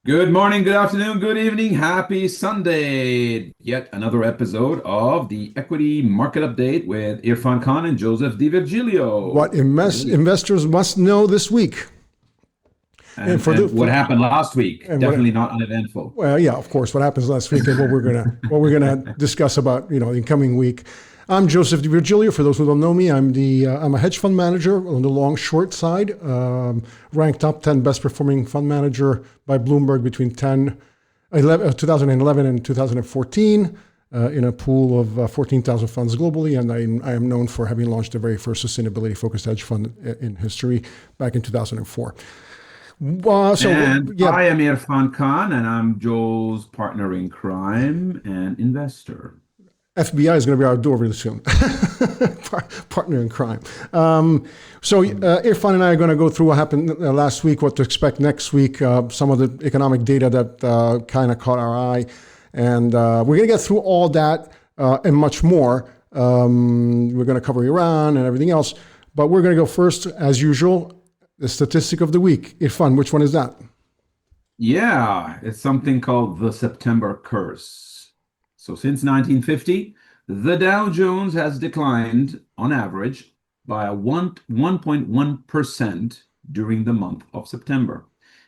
Good morning, good afternoon, good evening, happy Sunday. Yet another episode of the Equity Market Update with Irfan Khan and Joseph What DiVirgilio. investors must know this week. And And for the and what for, happened last week? and what Definitely not uneventful. well, yeah, of course, what happens last week and what we're gonna discuss about the coming week. I'm Joseph DiVirgilio. For those who don't know me, I'm a hedge fund manager on the long short side, ranked top 10 best performing fund manager by Bloomberg between 2011 and 2014. In a pool of 14,000 funds globally, and I am known for having launched the very first sustainability-focused hedge fund in history back in 2004. And Yeah, I am Irfan Khan, and I'm Joel's partner in crime and investor. FBI is going to be our door really soon. Partner in crime. Irfan and I are going to go through what happened last week, what to expect next week, some of the economic data that kind of caught our eye. And we're going to get through all that and much more. We're going to cover Iran and everything else. But we're going to go first, as usual, the statistic of the week. Irfan, which one is that? Yeah, it's something called the September curse. So since 1950, the Dow Jones has declined on average by 1.1% during the month of September,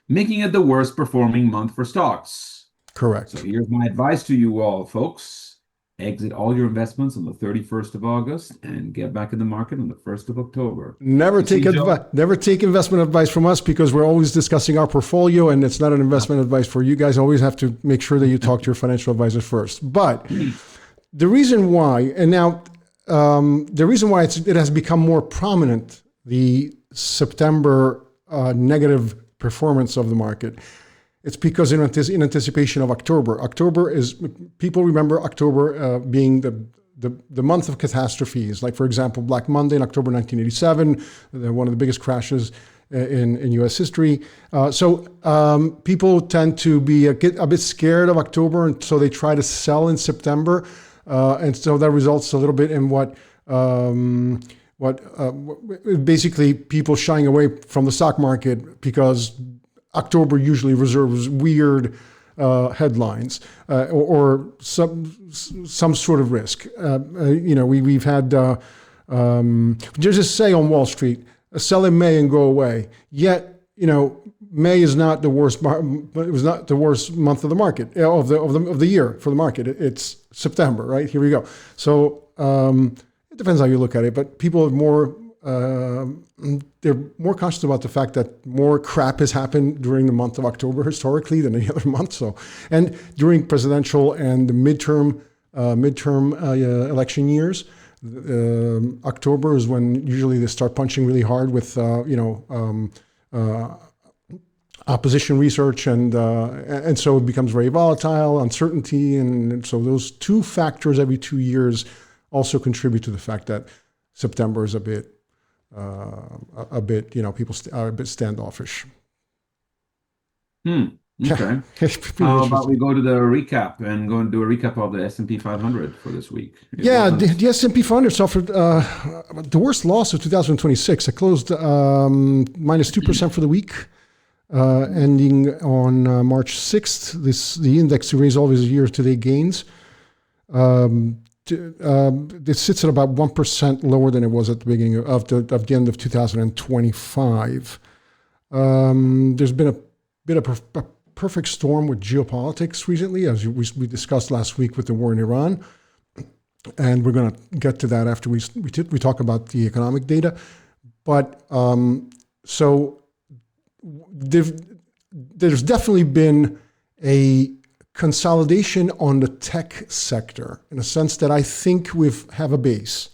making it the worst performing month for stocks. So Correct. here's my advice to you all, folks. Exit all your investments on the 31st of August and get back in the market on the 1st of October. Never You see, take Joe? never take investment advice from us because we're always discussing our portfolio and it's not an investment advice for you guys. Always have to make sure that you talk to your financial advisor first. But the reason why, and now the reason why it has become more prominent, the September negative performance of the market, it's because in anticipation of October. People remember October being the month of catastrophes. Like, for example, Black Monday in October 1987, one of the biggest crashes in U.S. history. People tend to get a bit scared of October, and so they try to sell in September. And so that results a little bit in basically people shying away from the stock market because October usually reserves weird headlines or some sort of risk. We've had there's a say on Wall Street: sell in May and go away. Yet, May is not the worst. It was not the worst month of the market of the year for the market. It's September, right? Here we go. So it depends how you look at it, but people are more. They're more conscious about the fact that more crap has happened during the month of October historically than any other month. So, and during presidential and the midterm election years, October is when usually they start punching really hard with opposition research, and so it becomes very volatile, uncertainty, and so those two factors every 2 years also contribute to the fact that September is people are a bit standoffish. Okay. It's pretty How about interesting. we go to the recap and go and do a recap of the S&P 500 for this week? It Yeah, wasn't. the S&P 500 suffered the worst loss of 2026. It closed -2% for the week, ending on March 6th. The index erased all of his year-to-date gains. It sits at about 1% lower than it was at the beginning of the end of 2025. There's been a bit of a perfect storm with geopolitics recently, as we discussed last week with the war in Iran, and we're going to get to that after we talk about the economic data. But there's definitely been a consolidation on the tech sector in a sense that I think we have a base.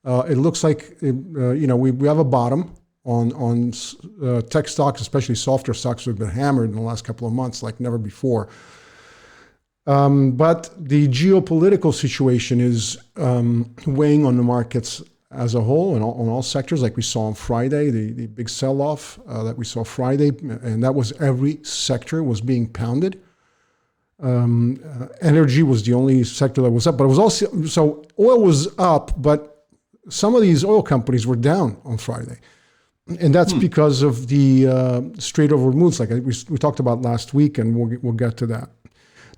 It looks like we have a bottom on tech stocks, especially software stocks, have been hammered in the last couple of months like never before. But the geopolitical situation is weighing on the markets as a whole and on all sectors, like we saw on Friday, the big sell-off that we saw Friday, and that was every sector was being pounded. Energy was the only sector that was up, but it was also, so oil was up, but some of these oil companies were down on Friday. and that's because of the Strait of Hormuz, like we talked about last week, and we'll get to that.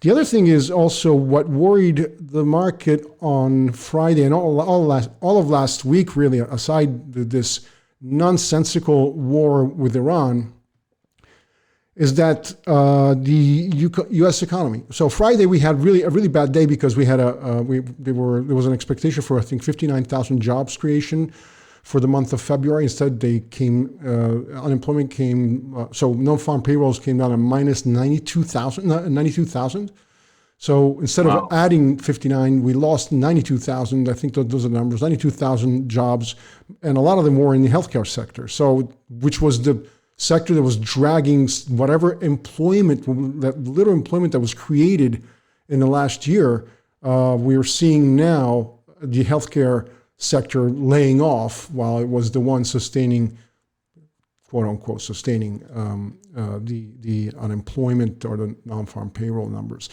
The other thing is also what worried the market on Friday and all of last week, really, aside this nonsensical war with Iran, is that the U.S. economy. So Friday we had a really bad day because we had there was an expectation for, I think, 59,000 jobs creation for the month of February. Instead, unemployment came, so non-farm payrolls came down to minus 92,000. So instead of adding 59, we lost 92,000. I think those are the numbers, 92,000 jobs, and a lot of them were in the healthcare sector. So, which was the sector that was dragging whatever employment, that little employment that was created in the last year. We are seeing now the healthcare sector laying off, while it was the one sustaining, quote unquote, sustaining the unemployment or the non-farm payroll numbers.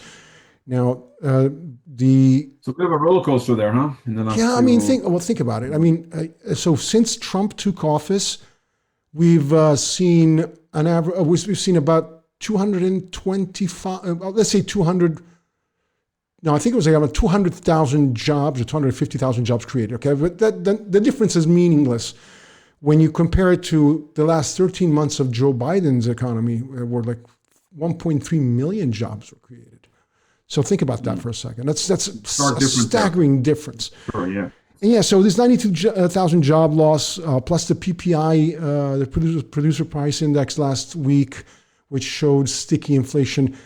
Now, So a bit of a roller coaster there, huh? I mean, think about it. I mean, so since Trump took office, we've seen an average. We've seen about 225. Let's say 200. No, I think it was like about 200,000 jobs or 250,000 jobs created. Okay, but the difference is meaningless when you compare it to the last 13 months of Joe Biden's economy, where like 1.3 million jobs were created. So think about that for a second. That's a staggering difference. Sure, yeah. And yeah, so this 92,000 job loss, plus the PPI, the producer price index last week, which showed sticky inflation,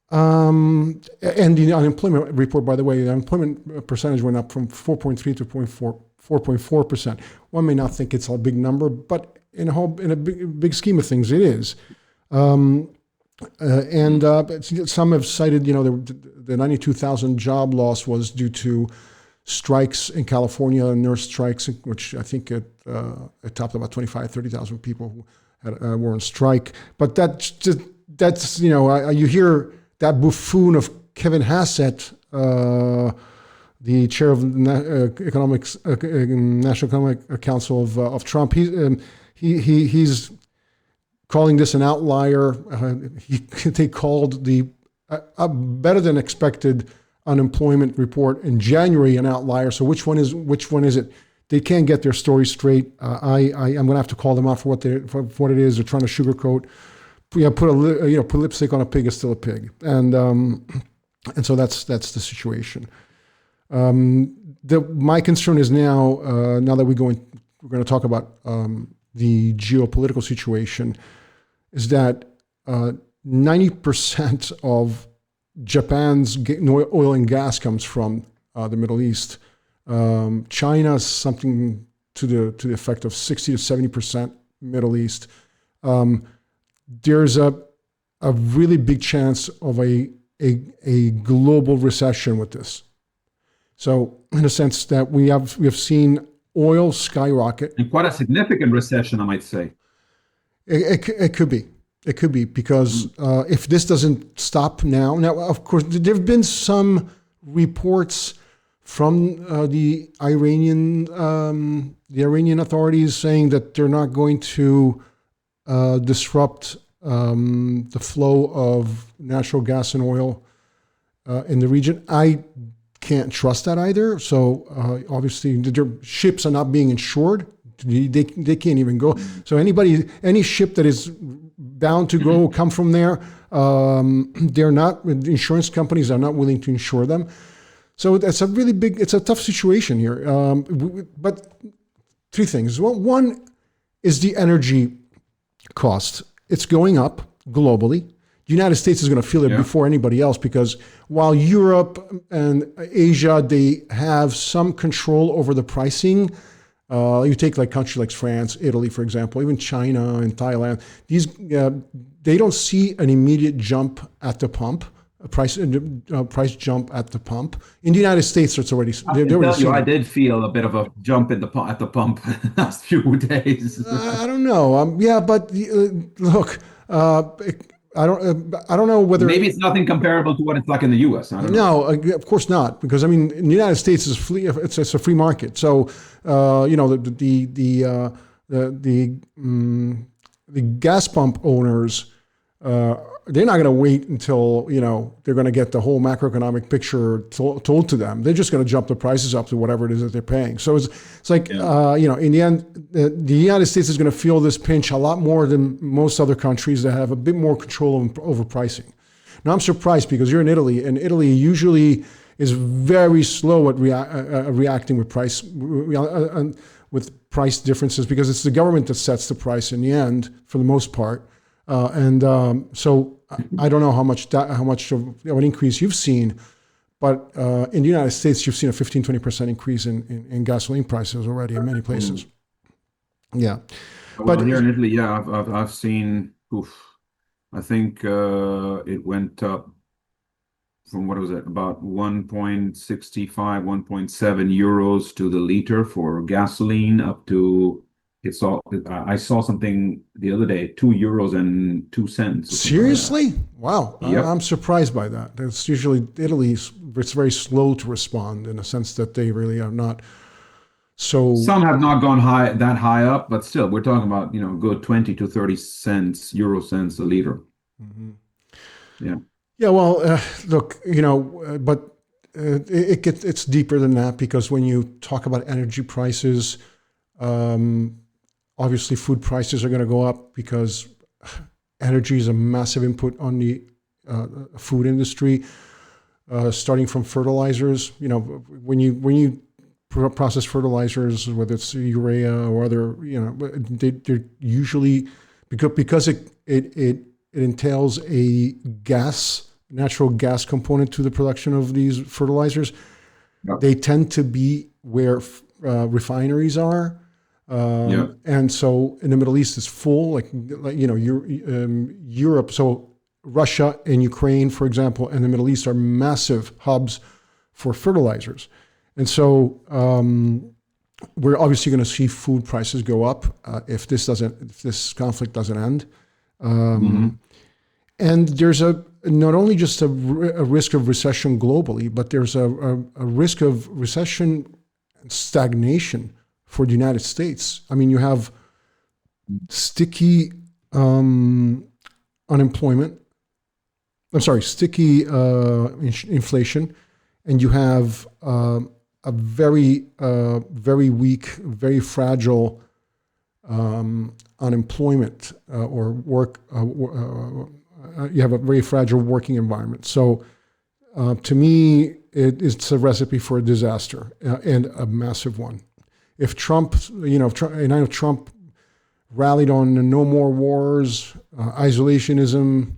and the unemployment report, by the way, the unemployment percentage went up from 4.3 to 4.4%. One may not think it's a big number, but in a big scheme of things, it is. Some have cited, the 92,000 job loss was due to strikes in California, nurse strikes, which I think it topped about 30,000 people who were on strike. But that's you hear that buffoon of Kevin Hassett, the chair of the National Economic Council of Trump. He's calling this an outlier. They called the better than expected unemployment report in January an outlier. So which one is it? They can't get their story straight. I'm going to have to call them out for what it is. They're trying to sugarcoat. Put lipstick on a pig is still a pig, and so that's the situation. My concern is now that we're going to talk about the geopolitical situation, is that 90% of Japan's oil and gas comes from the Middle East. China's something to the effect of 60 to 70% Middle East. There's a really big chance of a global recession with this. So, in a sense that we have seen oil skyrocket, and quite a significant recession, I might say. It could be. It could be because if this doesn't stop now, of course, there have been some reports from the Iranian authorities saying that they're not going to disrupt the flow of natural gas and oil in the region. I can't trust that either. So obviously, their ships are not being insured. They can't even go. So any ship that is bound to go come from there, they're not. The insurance companies are not willing to insure them. So it's a tough situation here. But three things. Well, one is the energy cost. It's going up globally. The United States is going to feel it before anybody else, because while Europe and Asia, they have some control over the pricing. You take like countries like France, Italy, for example, even China and Thailand. These they don't see an immediate jump at the pump, price jump at the pump. In the United States, it's already. I did feel a bit of a jump at the pump last few days. I don't know. But look. I don't know whether maybe it's nothing comparable to what it's like in the U.S. I don't know. No, of course not, because I mean, in the United States it's a free market. So the the gas pump owners, they're not going to wait until, they're going to get the whole macroeconomic picture told to them. They're just going to jump the prices up to whatever it is that they're paying. So it's like, in the end, the United States is going to feel this pinch a lot more than most other countries that have a bit more control over pricing. Now, I'm surprised because you're in Italy, and Italy usually is very slow at reacting with price differences, because it's the government that sets the price in the end for the most part. So I don't know how much of an increase you've seen, but in the United States, you've seen a 15-20% increase in gasoline prices already in many places. Yeah. Well, here in Italy, I've seen, I think it went up from, what was it, about 1.65, 1.7 euros to the liter for gasoline, up to, I saw something the other day, 2 euros and 2 cents. Seriously? Like wow. Yep. I'm surprised by that. It's usually Italy, it's very slow to respond in the sense that they really are not so. Some have not gone that high up, but still, we're talking about, good 20 to 30 cents, euro cents a liter. Mm-hmm. Yeah. Yeah, well, look, but it's deeper than that, because when you talk about energy prices, obviously food prices are going to go up because energy is a massive input on the food industry, starting from fertilizers. When you process fertilizers, whether it's urea or other, they're usually, because it entails a natural gas component to the production of these fertilizers. Yep. They tend to be where refineries are. Yep. And so in the Middle East, it's full, Europe. So Russia and Ukraine, for example, and the Middle East are massive hubs for fertilizers. And so we're obviously going to see food prices go up if this conflict doesn't end. And there's not only just a risk of recession globally, but there's a risk of recession and stagnation for the United States. I mean, you have sticky sticky inflation, and you have a very weak, very fragile unemployment or work. You have a very fragile working environment. So to me, it's a recipe for a disaster, and a massive one. If Trump, and I know Trump rallied on no more wars, isolationism,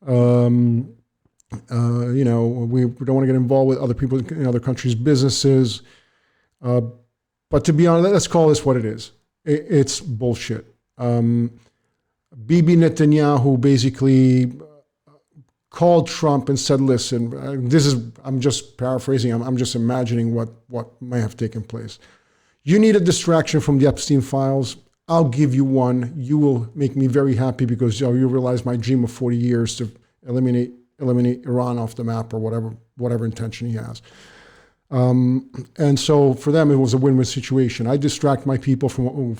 we don't want to get involved with other people in other countries' businesses. But to be honest, let's call this what it is. It's bullshit. Bibi Netanyahu basically called Trump and said, listen, I'm just paraphrasing, I'm just imagining what may have taken place. You need a distraction from the Epstein files. I'll give you one. You will make me very happy, because you realize my dream of 40 years to eliminate Iran off the map, or whatever intention he has. And so for them, it was a win-win situation. I distract my people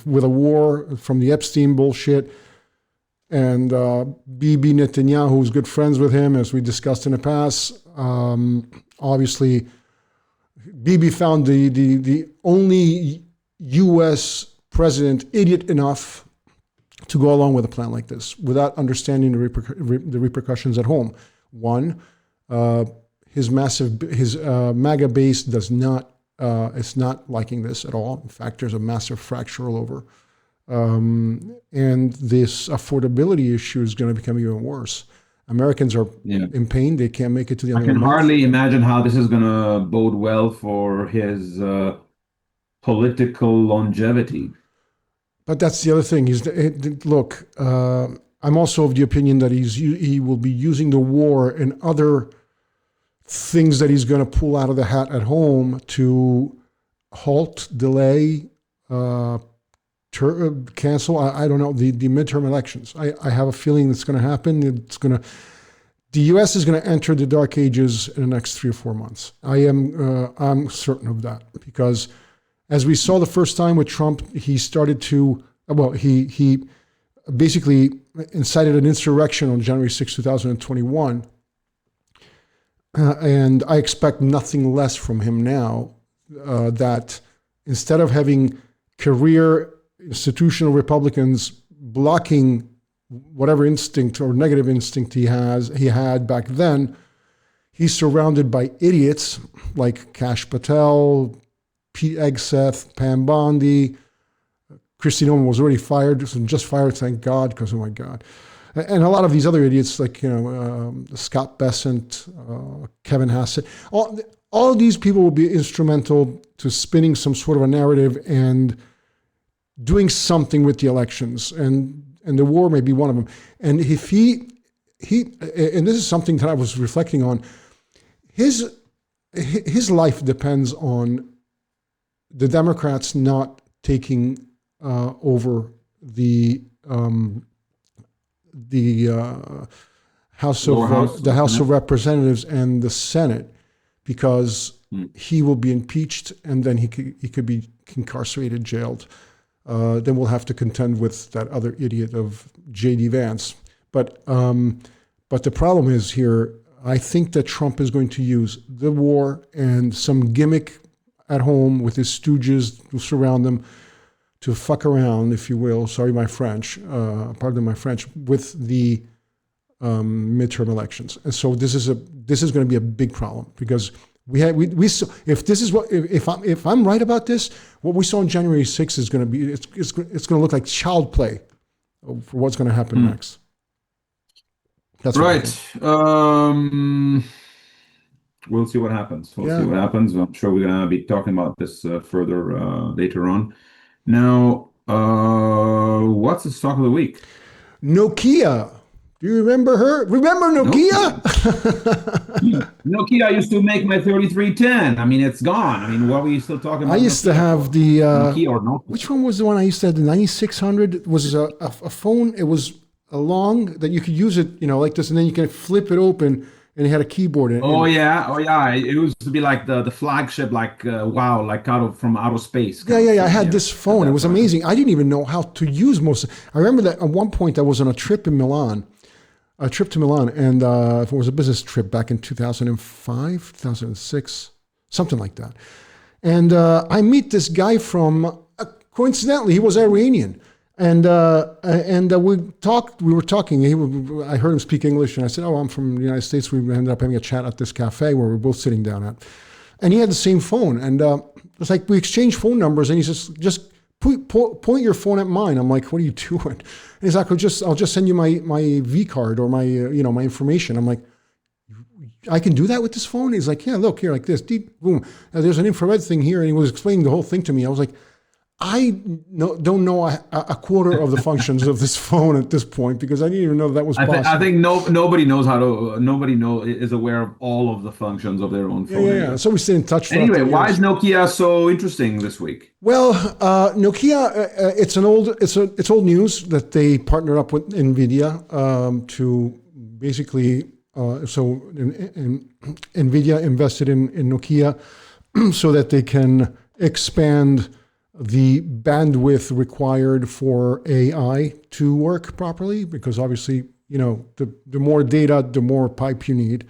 with a war from the Epstein bullshit. And Bibi Netanyahu, who's good friends with him, as we discussed in the past, obviously, Bibi found the only U.S. president idiot enough to go along with a plan like this without understanding the repercussions at home. One, his MAGA base it's not liking this at all. In fact, there's a massive fracture all over. And this affordability issue is going to become even worse. Americans are in pain. They can't make it to the end of the month. I can hardly imagine how this is going to bode well for his political longevity. But that's the other thing. Look, I'm also of the opinion that he will be using the war and other things that he's going to pull out of the hat at home to halt, delay, cancel. I don't know, the midterm elections. I have a feeling it's going to happen. The U.S. is going to enter the dark ages in the next 3 or 4 months. I'm certain of that, because as we saw the first time with Trump, he started to well, he basically incited an insurrection on January 6, 2021. And I expect nothing less from him now, that instead of having career institutional Republicans blocking whatever instinct or negative instinct he had back then, he's surrounded by idiots like Kash Patel, Pete Hegseth, Pam Bondi. Kristi Noem was already fired, just fired, thank God, because oh my God. And a lot of these other idiots like, Scott Bessent, Kevin Hassett, all of these people will be instrumental to spinning some sort of a narrative and doing something with the elections. And the war may be one of them. And if he and this is something that I was reflecting on, his life depends on the Democrats not taking over the House of Representatives and the Senate, because he will be impeached and then he could be incarcerated, jailed. Then we'll have to contend with that other idiot of J.D. Vance. But the problem is here, I think that Trump is going to use the war and some gimmick at home with his stooges who surround him to fuck around, if you will, sorry my French, pardon my French, with the midterm elections. And so this is going to be a big problem, because we saw, if I'm right about this, what we saw on January 6th is going to be, it's going to look like child play for what's going to happen next. That's right. We'll see what happens. See what happens. I'm sure we're going to be talking about this further later on. Now, what's the stock of the week? Nokia. Do you remember her? Remember Nokia? Nokia used to make my 3310. I mean, it's gone. I mean, what were you still talking about? I used to have the... Nokia or Nokia? Which one was the one I used to have? The 9600? It was a phone. It was a long, that you could use it, like this, and then you can flip it open, and it had a keyboard in it. Oh yeah. It used to be like the flagship, like wow, like from outer space. Yeah. I had this phone. It was amazing. I didn't even know how to use most of it. I remember that at one point I was on a trip to Milan, and it was a business trip back in 2005, 2006, something like that. And I meet this guy from, coincidentally, he was Iranian. And we were talking. I heard him speak English, and I said, "Oh, I'm from the United States." We ended up having a chat at this cafe where we were both sitting down at, and he had the same phone. And it's like we exchanged phone numbers, and he says, "Just point your phone at mine." I'm like, "What are you doing?" And he's like, "I'll just send you my V card or my my information." I'm like, "I can do that with this phone?" He's like, "Yeah, look here, like this, deep boom. There's an infrared thing here," and he was explaining the whole thing to me. I was like, I don't know a quarter of the functions of this phone at this point, because I didn't even know that was possible. I think nobody is aware of all of the functions of their own phone. Yeah. So we stay in touch. Anyway, why is Nokia so interesting this week? Well, Nokia, it's old news that they partnered up with NVIDIA to basically, NVIDIA invested in Nokia so that they can expand the bandwidth required for AI to work properly, because obviously, the more data, the more pipe you need.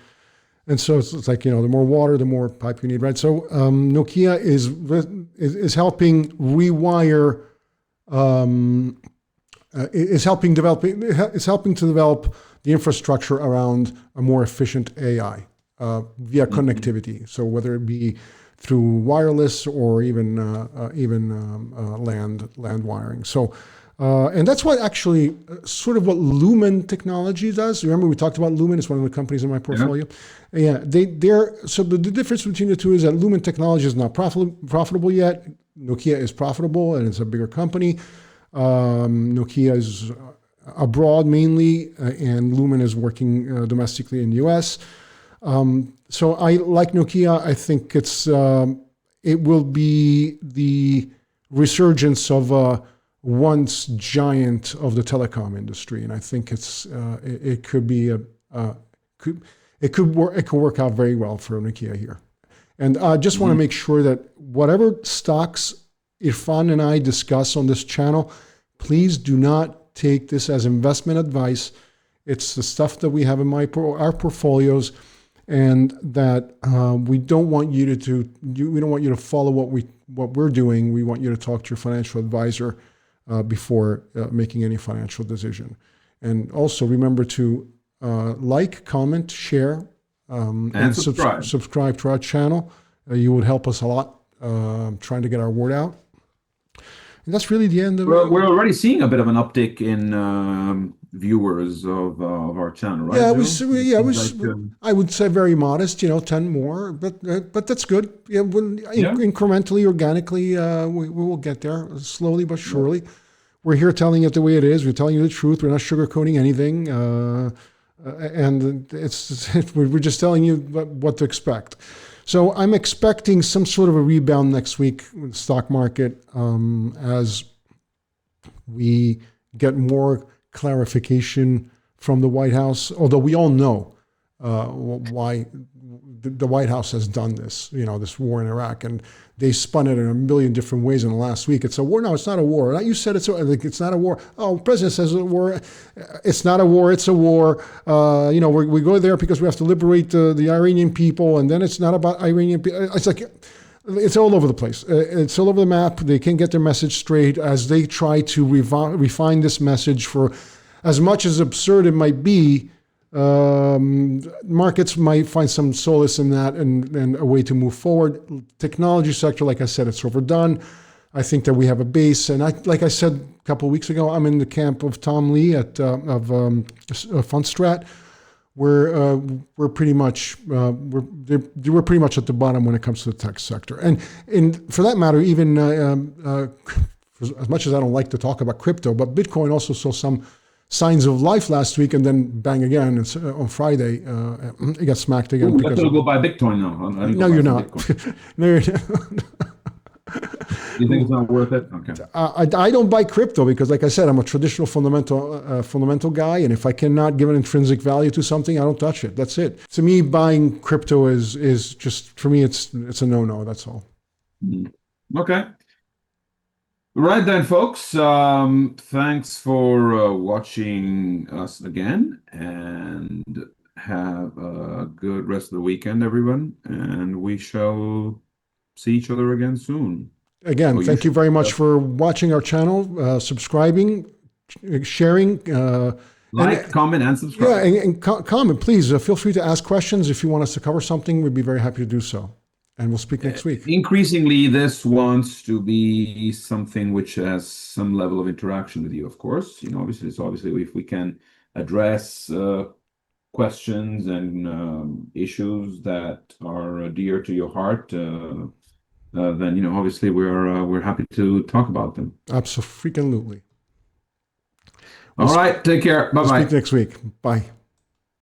And so it's like, the more water, the more pipe you need, right? So Nokia is helping rewire, is helping to develop the infrastructure around a more efficient AI via connectivity. So whether it be through wireless or even land wiring. So, and that's what actually sort of what Lumen Technology does. Remember we talked about Lumen? It's one of the companies in my portfolio. Yeah, so the difference between the two is that Lumen Technology is not profitable yet. Nokia is profitable and it's a bigger company. Nokia is abroad mainly, and Lumen is working domestically in the US. So I like Nokia. I think it will be the resurgence of a once giant of the telecom industry, and I think it could work out very well for Nokia here. And I just want to make sure that whatever stocks Irfan and I discuss on this channel, Please do not take this as investment advice. It's the stuff that we have in our portfolios, and that we don't want you we don't want you to follow what we're doing. We want you to talk to your financial advisor before making any financial decision. And also remember to like, comment, share, and subscribe to our channel. You would help us a lot trying to get our word out. And that's really the end of it. We're already seeing a bit of an uptick in viewers of our channel, right? Yeah, I would say very modest, 10 more, but that's good. Yeah, incrementally, organically, we will get there slowly but surely. Yeah. We're here telling it the way it is. We're telling you the truth. We're not sugarcoating anything, and we're just telling you what to expect. So I'm expecting some sort of a rebound next week in the stock market as we get more clarification from the White House, although we all know why the White House has done this, this war in Iraq, and they spun it in a million different ways in the last week. It's a war. No, it's not a war. You said it's not a war. Oh, the president says it's a war. It's not a war. It's a war. We go there because we have to liberate the Iranian people, and then it's not about Iranian people. It's like, it's all over the place. It's all over the map. They can't get their message straight as they try to refine this message. For as much as absurd it might be, markets might find some solace in that and a way to move forward. Technology sector, like I said, it's overdone. I think that we have a base, and like I said a couple of weeks ago, I'm in the camp of Tom Lee of Fundstrat. We're pretty much we're pretty much at the bottom when it comes to the tech sector, and for that matter, even as much as I don't like to talk about crypto, but Bitcoin also saw some signs of life last week, and then bang again. It's on Friday. It got smacked again. Ooh, because go buy Bitcoin now. No, you're not. No, you're not. You think it's not worth it? Okay. I don't buy crypto because, like I said, I'm a traditional fundamental guy, and if I cannot give an intrinsic value to something, I don't touch it. That's it. To me, buying crypto is just, for me, it's a no-no. That's all. Okay. Right then, folks. Thanks for watching us again, and have a good rest of the weekend, everyone. And we shall see each other again soon. Again, thank you very much for watching our channel, subscribing, sharing. Comment, and subscribe. Yeah, and comment, please. Feel free to ask questions. If you want us to cover something, we'd be very happy to do so. And we'll speak next week. Increasingly, this wants to be something which has some level of interaction with you, of course. Obviously, if we can address questions and issues that are dear to your heart, then obviously we're happy to talk about them. Absolutely. All right, take care. Bye-bye. We'll speak next week. Bye.